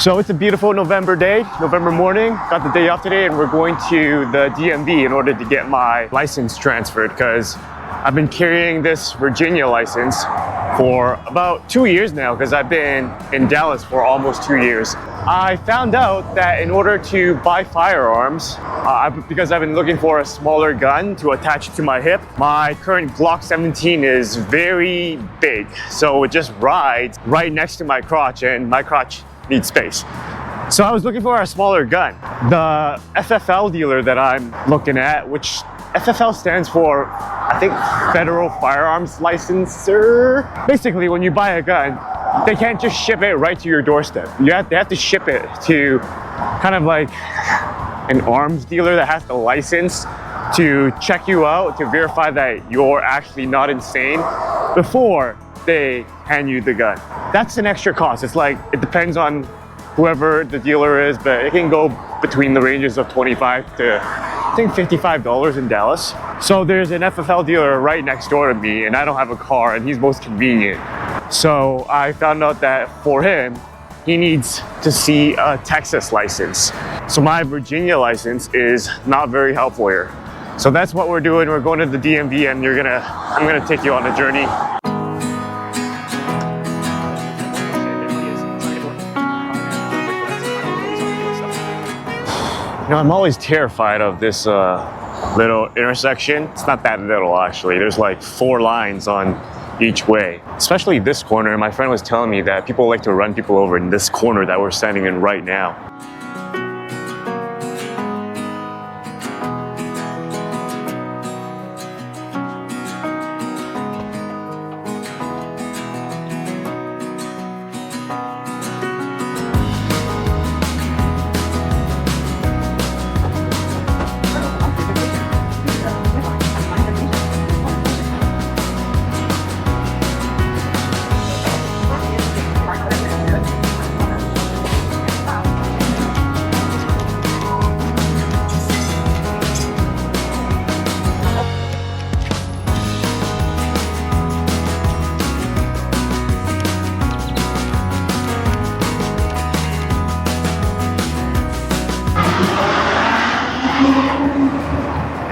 So it's a beautiful November day, November morning. Got the day off today and we're going to the DMV in order to get my license transferred because I've been carrying this Virginia license for about 2 years now because I've been in Dallas for almost 2 years. I found out that in order to buy firearms, because I've been looking for a smaller gun to attach to my hip, my current Glock 17 is very big. So it just rides right next to my crotch and my crotch needs space. So I was looking for a smaller gun. The FFL dealer that I'm looking at, which FFL stands for, I think, Federal Firearms Licensor. Basically, when you buy a gun, they can't just ship it right to your doorstep. They have to ship it to kind of like an arms dealer that has the license to check you out, to verify that you're actually not insane before they hand you the gun. That's an extra cost. It's like, it depends on whoever the dealer is, but it can go between the ranges of $25 to I think $55 in Dallas. So there's an FFL dealer right next door to me and I don't have a car and he's most convenient. So I found out that for him, he needs to see a Texas license. So my Virginia license is not very helpful here. So that's what we're doing. We're going to the DMV and I'm gonna take you on a journey. You know, I'm always terrified of this little intersection. It's not that little actually. There's like 4 lines on each way. Especially this corner. My friend was telling me that people like to run people over in this corner that we're standing in right now.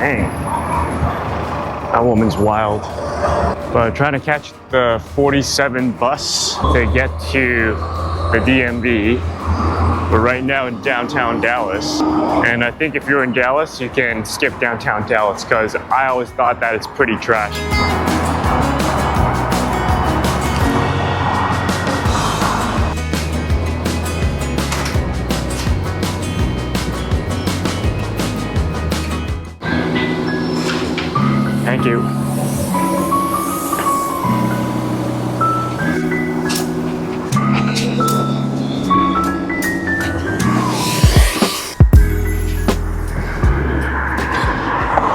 Dang, that woman's wild. But trying to catch the 47 bus to get to the DMV. We're right now in downtown Dallas. And I think if you're in Dallas, you can skip downtown Dallas because I always thought that it's pretty trash. Thank you.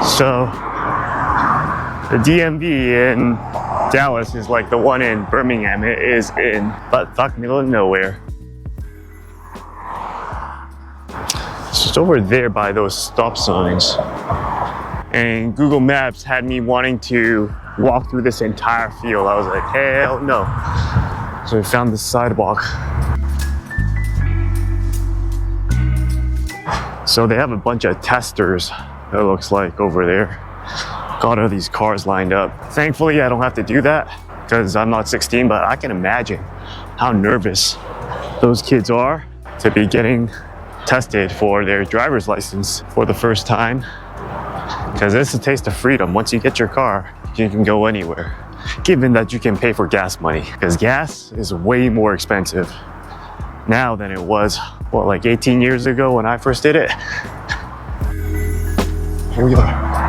So, the DMV in Dallas is like the one in Birmingham. It is in butt-fuck middle of nowhere. It's just over there by those stop signs. And Google Maps had me wanting to walk through this entire field. I was like, hell no. So we found this sidewalk. So they have a bunch of testers, it looks like, over there. Got all these cars lined up. Thankfully, I don't have to do that because I'm not 16, but I can imagine how nervous those kids are to be getting tested for their driver's license for the first time. Because it's a taste of freedom. Once you get your car, you can go anywhere. Given that you can pay for gas money. Because gas is way more expensive now than it was, what, like 18 years ago when I first did it? Here we are.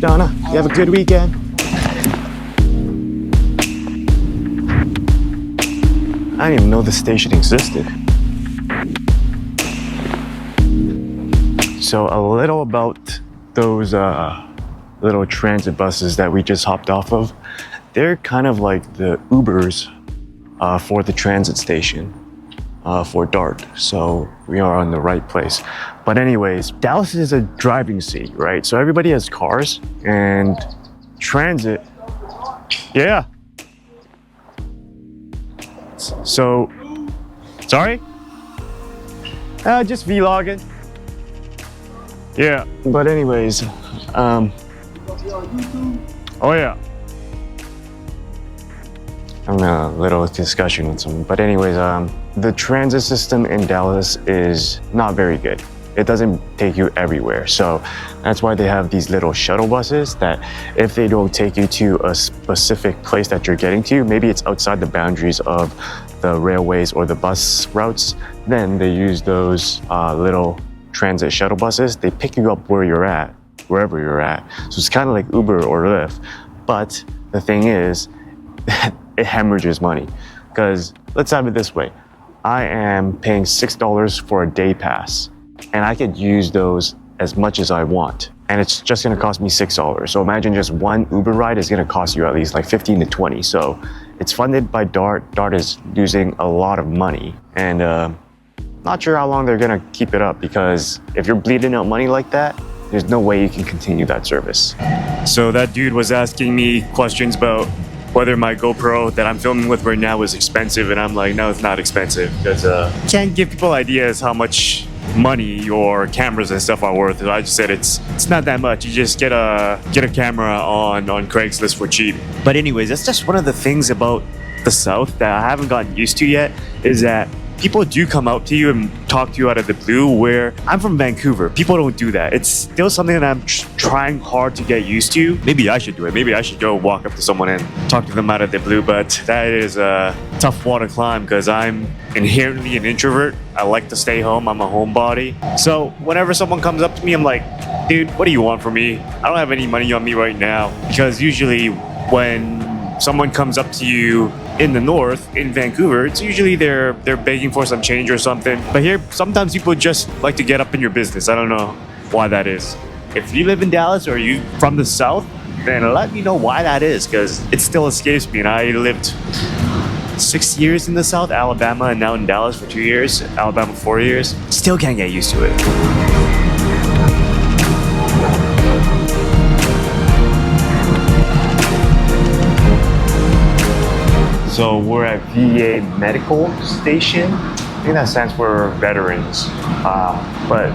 Donna. You have a good weekend. I didn't even know the station existed. So a little about those little transit buses that we just hopped off of. They're kind of like the Ubers for the transit station for DART. So we are on the right place. But anyways, Dallas is a driving city, right? So everybody has cars and transit. Yeah. So, sorry? Just vlogging. Yeah, but anyways, oh yeah. I'm in a little discussion with someone, but anyways, the transit system in Dallas is not very good. It doesn't take you everywhere. So that's why they have these little shuttle buses that if they don't take you to a specific place that you're getting to, maybe it's outside the boundaries of the railways or the bus routes, then they use those little transit shuttle buses. They pick you up where you're at, wherever you're at. So it's kind of like Uber or Lyft. But the thing is, it hemorrhages money. Because let's have it this way. I am paying $6 for a day pass, and I could use those as much as I want. And it's just gonna cost me $6. So imagine just one Uber ride is gonna cost you at least like 15 to 20. So it's funded by DART. DART is losing a lot of money. And not sure how long they're gonna keep it up, because if you're bleeding out money like that, there's no way you can continue that service. So that dude was asking me questions about whether my GoPro that I'm filming with right now is expensive, and I'm like, no, it's not expensive, because can't give people ideas how much money your cameras and stuff are worth. I just said it's not that much. You just get a camera on Craigslist for cheap. But anyways, that's just one of the things about the South that I haven't gotten used to yet, is that people do come out to you and talk to you out of the blue, where I'm from Vancouver. People don't do that. It's still something that I'm trying hard to get used to. Maybe I should do it. Maybe I should go walk up to someone and talk to them out of the blue, but that is a tough wall to climb because I'm inherently an introvert. I like to stay home. I'm a homebody. So whenever someone comes up to me, I'm like, dude, what do you want from me? I don't have any money on me right now. Because usually when someone comes up to you in the north, in Vancouver, it's usually they're begging for some change or something. But here, sometimes people just like to get up in your business. I don't know why that is. If you live in Dallas or you from the South, then let me know why that is, because it still escapes me. And I lived 6 years in the South, Alabama, and now in Dallas for 2 years, Alabama 4 years. Still can't get used to it. So we're at VA Medical Station. I think that stands for veterans. But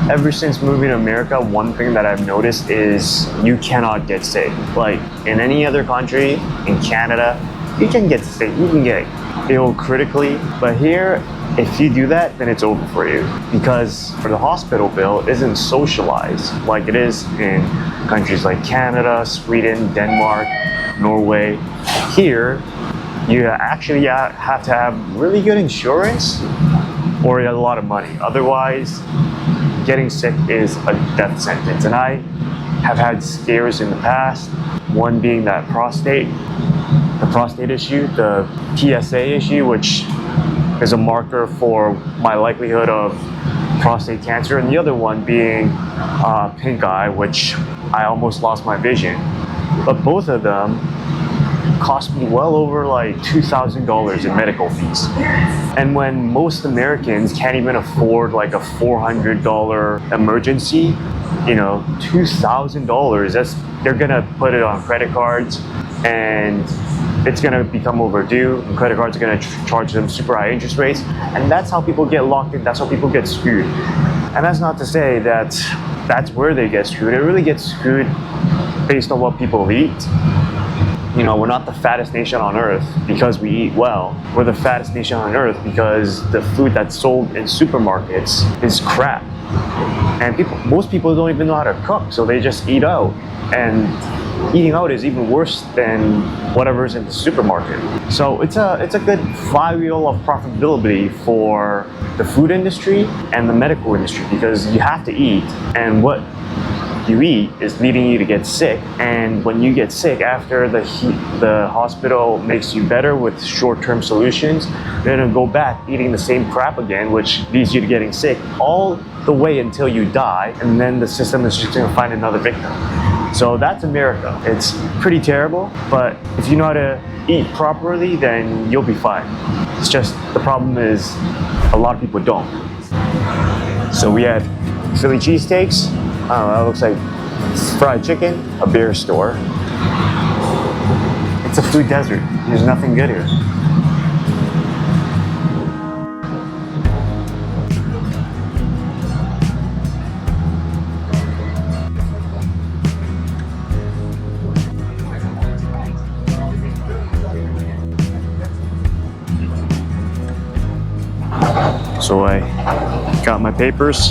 ever since moving to America, one thing that I've noticed is you cannot get sick. Like in any other country, in Canada, you can get sick, you can get ill critically. But here, if you do that, then it's over for you. Because for the hospital bill isn't socialized like it is in countries like Canada, Sweden, Denmark, Norway. Here, you actually have to have really good insurance or a lot of money. Otherwise, getting sick is a death sentence. And I have had scares in the past, one being that the prostate issue, the PSA issue, which is a marker for my likelihood of prostate cancer, and the other one being pink eye, which I almost lost my vision. But both of them cost me well over like $2,000 in medical fees. And when most Americans can't even afford like a $400 emergency, you know, $2,000, they're gonna put it on credit cards and it's gonna become overdue, and credit cards are gonna charge them super high interest rates. And that's how people get locked in, that's how people get screwed. And that's not to say that that's where they get screwed. It really gets screwed based on what people eat. You know, we're not the fattest nation on earth because we eat well. We're the fattest nation on earth because the food that's sold in supermarkets is crap. And most people don't even know how to cook, so they just eat out. And eating out is even worse than whatever's in the supermarket. So it's a good flywheel of profitability for the food industry and the medical industry, because you have to eat, and what you eat is leading you to get sick. And when you get sick, after the hospital makes you better with short-term solutions, you're gonna go back eating the same crap again, which leads you to getting sick all the way until you die. And then the system is just gonna find another victim. So that's America. It's pretty terrible, but if you know how to eat properly, then you'll be fine. It's just the problem is a lot of people don't. So we had Philly cheesesteaks. I don't know, it looks like fried chicken, a beer store. It's a food desert. There's nothing good here. So I got my papers,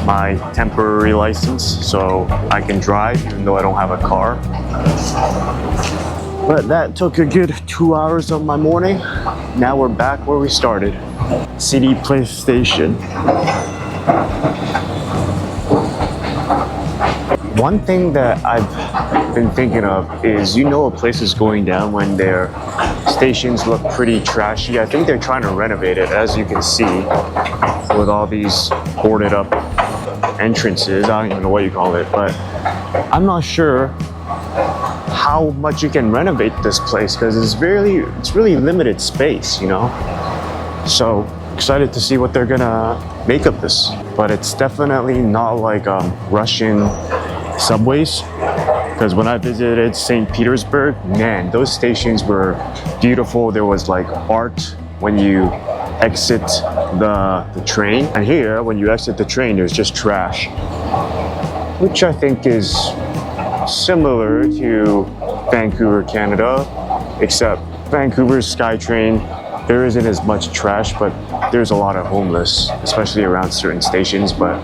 my temporary license, so I can drive even though I don't have a car. But that took a good 2 hours of my morning. Now we're back where we started. City Place Station. One thing that I've been thinking of is, you know, a place is going down when their stations look pretty trashy. I think they're trying to renovate it, as you can see, with all these boarded up entrances. I don't even know what you call it, but I'm not sure how much you can renovate this place because it's really limited space, you know. So excited to see what they're gonna make of this. But it's definitely not like Russian subways, because when I visited St. Petersburg, man, those stations were beautiful. There was like art when you exit the train, and here when you exit the train there's just trash, which I think is similar to Vancouver, Canada, except Vancouver's SkyTrain, there isn't as much trash, but there's a lot of homeless, especially around certain stations. But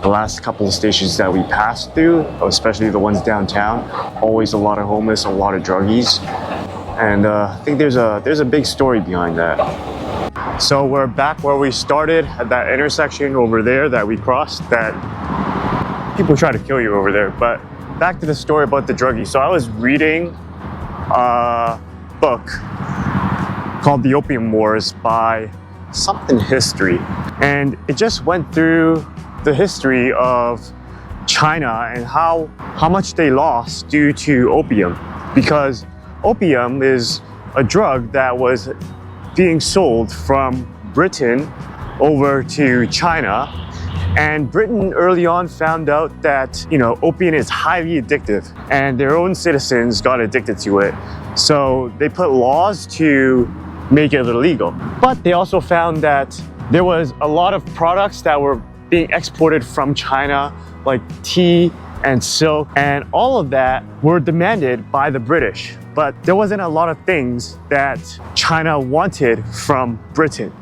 the last couple of stations that we passed through, especially the ones downtown, always a lot of homeless, a lot of druggies. And I think there's a big story behind that. So we're back where we started at that intersection over there that we crossed, that people try to kill you over there. But back to the story about the druggies. So I was reading a book called The Opium Wars by something history, and it just went through the history of China and how much they lost due to opium, because opium is a drug that was being sold from Britain over to China. And Britain early on found out that, you know, opium is highly addictive, and their own citizens got addicted to it. So they put laws to make it illegal. But they also found that there was a lot of products that were being exported from China, like tea and silk, and all of that were demanded by the British. But there wasn't a lot of things that China wanted from Britain.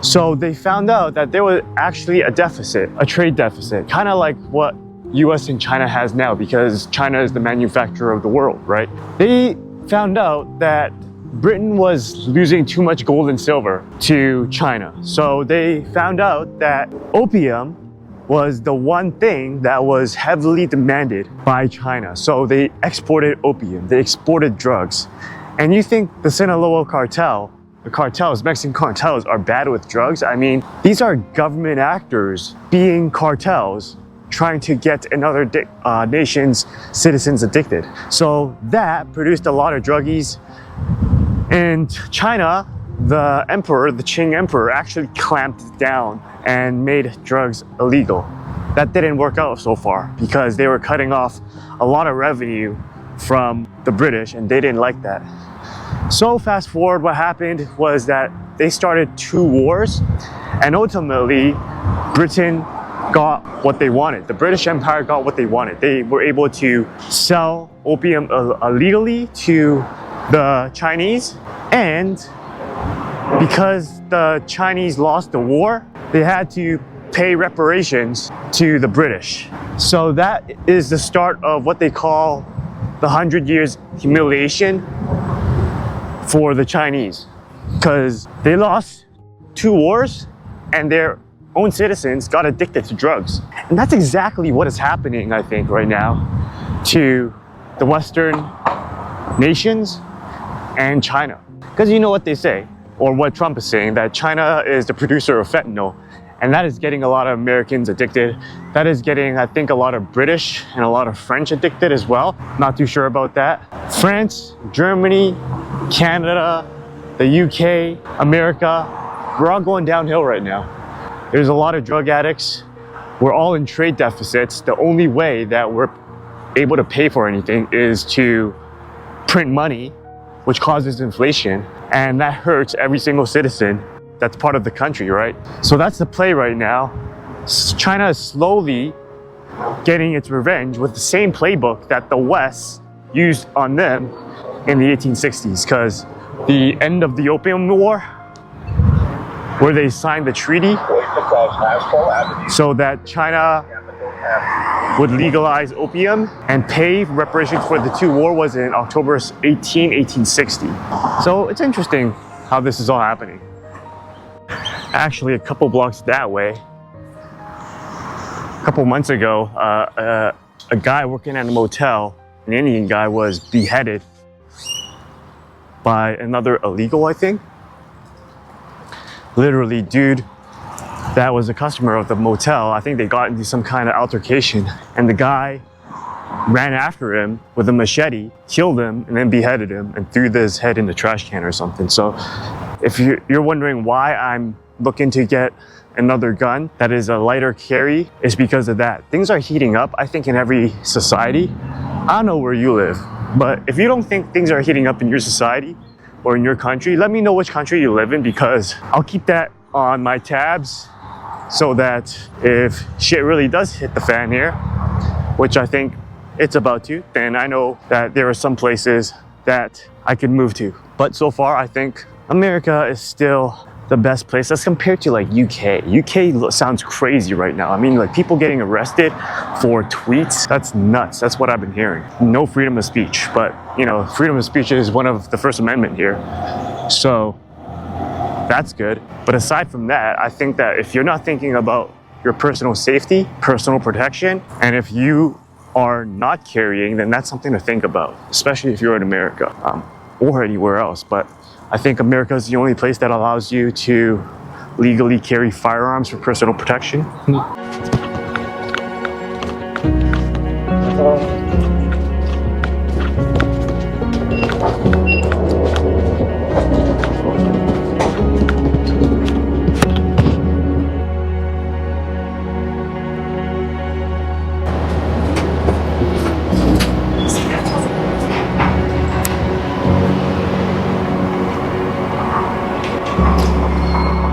So they found out that there was actually a deficit, a trade deficit, kind of like what US and China has now, because China is the manufacturer of the world, right? They found out that Britain was losing too much gold and silver to China. So they found out that opium was the one thing that was heavily demanded by China. So they exported opium, they exported drugs. And you think the Sinaloa cartel, the cartels, Mexican cartels, are bad with drugs? I mean, these are government actors being cartels, trying to get another nation's citizens addicted. So that produced a lot of druggies. And China, the emperor, the Qing emperor, actually clamped down and made drugs illegal. That didn't work out so far because they were cutting off a lot of revenue from the British, and they didn't like that. So fast forward, what happened was that they started 2 wars, and ultimately Britain got what they wanted. The British Empire got what they wanted. They were able to sell opium illegally to the Chinese, and because the Chinese lost the war, they had to pay reparations to the British. So that is the start of what they call the 100 years humiliation for the Chinese, because they lost 2 wars and their own citizens got addicted to drugs. And that's exactly what is happening, I think, right now to the Western nations and China. Because you know what they say, or what Trump is saying, that China is the producer of fentanyl, and that is getting a lot of Americans addicted. That is getting, I think, a lot of British and a lot of French addicted as well. Not too sure about that. France, Germany, Canada, the UK, America, we're all going downhill right now. There's a lot of drug addicts. We're all in trade deficits. The only way that we're able to pay for anything is to print money, which causes inflation, and that hurts every single citizen that's part of the country, right? So that's the play right now. China is slowly getting its revenge with the same playbook that the West used on them in the 1860s, because the end of the Opium War, where they signed the treaty so that China would legalize opium and pay reparations for the two wars, was in October 1860. So it's interesting how this is all happening. Actually, a couple blocks that way, a couple months ago, a guy working at a motel, an Indian guy, was beheaded by another illegal, I think. Literally, dude that was a customer of the motel, I think they got into some kind of altercation, and the guy ran after him with a machete, killed him, and then beheaded him and threw his head in the trash can or something. So if you're wondering why I'm looking to get another gun that is a lighter carry, it's because of that. Things are heating up, I think, in every society. I don't know where you live, but if you don't think things are heating up in your society or in your country, let me know which country you live in, because I'll keep that on my tabs so that if shit really does hit the fan here, which I think it's about to, then I know that there are some places that I could move to. But so far, I think America is still the best place as compared to like UK. UK sounds crazy right now. I mean, like people getting arrested for tweets, that's nuts. That's what I've been hearing. No freedom of speech, but you know, freedom of speech is one of the First Amendment here. So that's good. But aside from that, I think that if you're not thinking about your personal safety, personal protection, and if you are not carrying, then that's something to think about, especially if you're in America or anywhere else. But I think America is the only place that allows you to legally carry firearms for personal protection.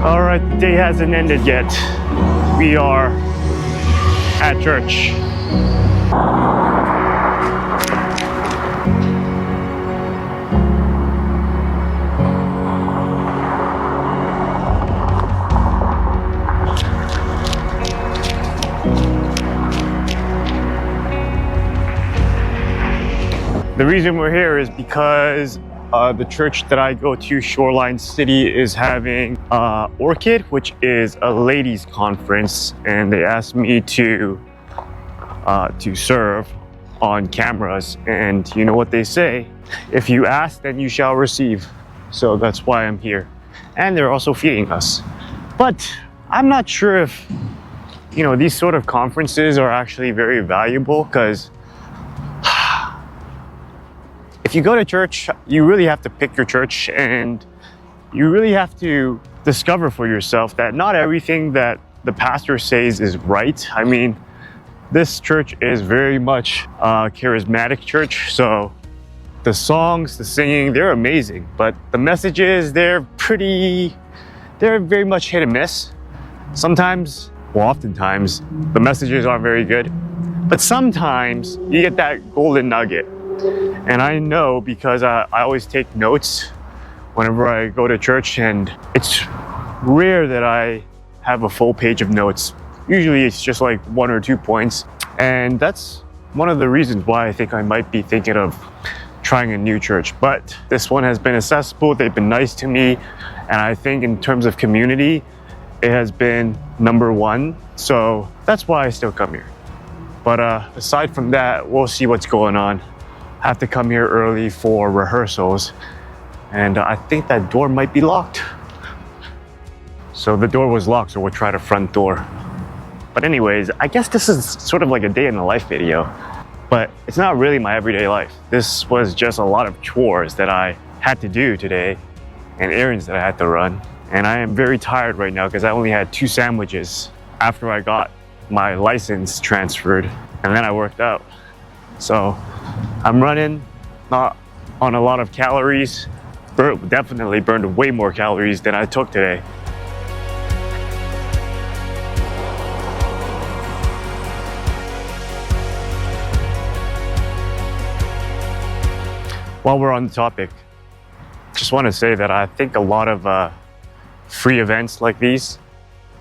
All right, the day hasn't ended yet. We are at church. The reason we're here is because the church that I go to, Shoreline City, is having Orchid, which is a ladies' conference, and they asked me to serve on cameras. And you know what they say, if you ask, then you shall receive. So that's why I'm here. And they're also feeding us. But I'm not sure if, you know, these sort of conferences are actually very valuable, because if you go to church, you really have to pick your church, and you really have to discover for yourself that not everything that the pastor says is right. I mean, this church is very much a charismatic church, so the songs, the singing, they're amazing, but the messages, they're very much hit and miss. Sometimes, well, oftentimes, the messages aren't very good, but sometimes you get that golden nugget. And I know because I always take notes whenever I go to church, and it's rare that I have a full page of notes. Usually it's just like 1 or 2 points. And that's one of the reasons why I think I might be thinking of trying a new church. But this one has been accessible, they've been nice to me, and I think in terms of community, it has been #1. So that's why I still come here. But aside from that, we'll see what's going on. I have to come here early for rehearsals, and I think that door might be locked. So the door was locked, so we'll try the front door. But anyways, I guess this is sort of like a day in the life video, but it's not really my everyday life. This was just a lot of chores that I had to do today and errands that I had to run. And I am very tired right now because I only had 2 sandwiches after I got my license transferred, and then I worked out. So I'm running, not on a lot of calories. Definitely burned way more calories than I took today. While we're on the topic, just want to say that I think a lot of free events like these,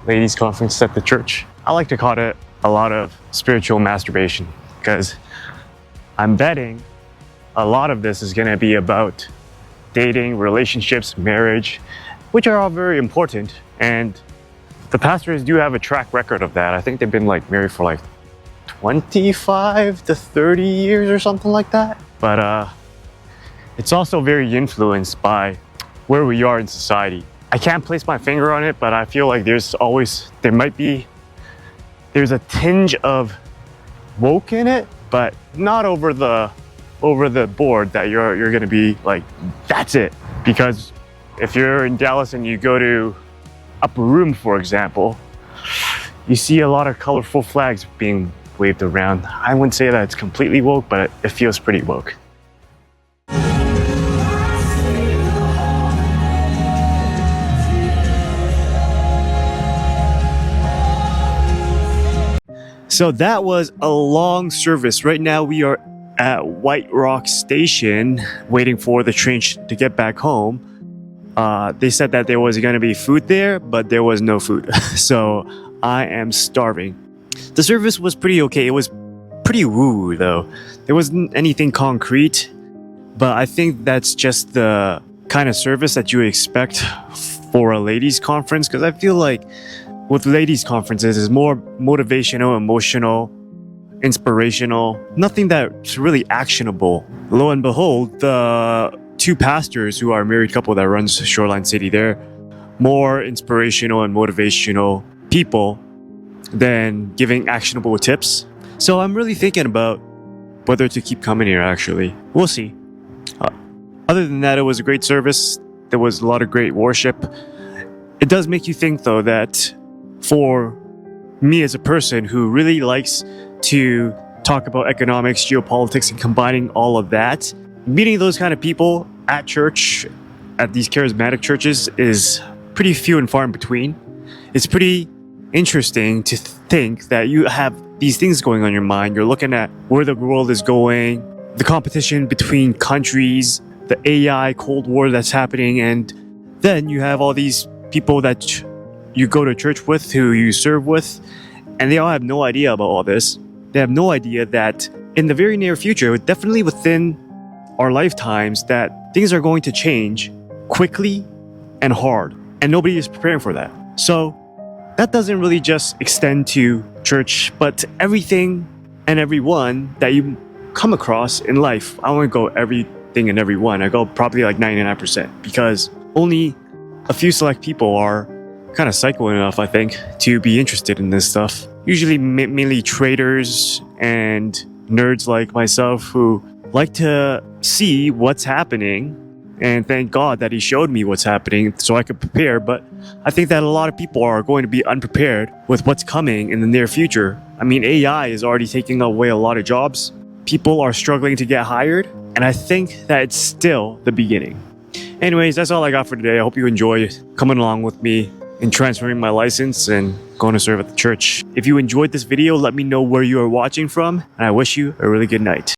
ladies' conference at the church, I like to call it a lot of spiritual masturbation, because I'm betting a lot of this is going to be about dating, relationships, marriage, which are all very important. And the pastors do have a track record of that. I think they've been married for 25 to 30 years or something like that. But it's also very influenced by where we are in society. I can't place my finger on it, but I feel like there's a tinge of woke in it, but not over the board that you're gonna be like, that's it. Because if you're in Dallas and you go to Upper Room, for example, you see a lot of colorful flags being waved around. I wouldn't say that it's completely woke, but it feels pretty woke. So that was a long service. Right now we are at White Rock Station waiting for the train to get back home. They said that there was going to be food there, but there was no food. So I am starving. The service was pretty okay. It was pretty woo though. There wasn't anything concrete, but I think that's just the kind of service that you would expect for a ladies' conference, because I feel like with ladies' conferences, it's more motivational, emotional, inspirational, nothing that's really actionable. Lo and behold, the 2 pastors who are a married couple that runs Shoreline City, they're more inspirational and motivational people than giving actionable tips. So I'm really thinking about whether to keep coming here, actually. We'll see. Other than that, it was a great service. There was a lot of great worship. It does make you think, though, that for me as a person who really likes to talk about economics, geopolitics, and combining all of that, meeting those kind of people at church, at these charismatic churches, is pretty few and far in between. It's pretty interesting to think that you have these things going on in your mind. You're looking at where the world is going, the competition between countries, the AI Cold War that's happening, and then you have all these people that you go to church with, who you serve with, and they all have no idea about all this. They have no idea that in the very near future, definitely within our lifetimes, that things are going to change quickly and hard, and nobody is preparing for that. So that doesn't really just extend to church, but everything and everyone that you come across in life. I won't go everything and everyone. I go probably 99%, because only a few select people are kind of psycho enough, I think, to be interested in this stuff. Usually mainly traders and nerds like myself who like to see what's happening, and thank God that he showed me what's happening so I could prepare. But I think that a lot of people are going to be unprepared with what's coming in the near future. I mean, AI is already taking away a lot of jobs. People are struggling to get hired, and I think that it's still the beginning. Anyways, that's all I got for today. I hope you enjoy coming along with me in transferring my license and going to serve at the church. If you enjoyed this video, let me know where you are watching from, and I wish you a really good night.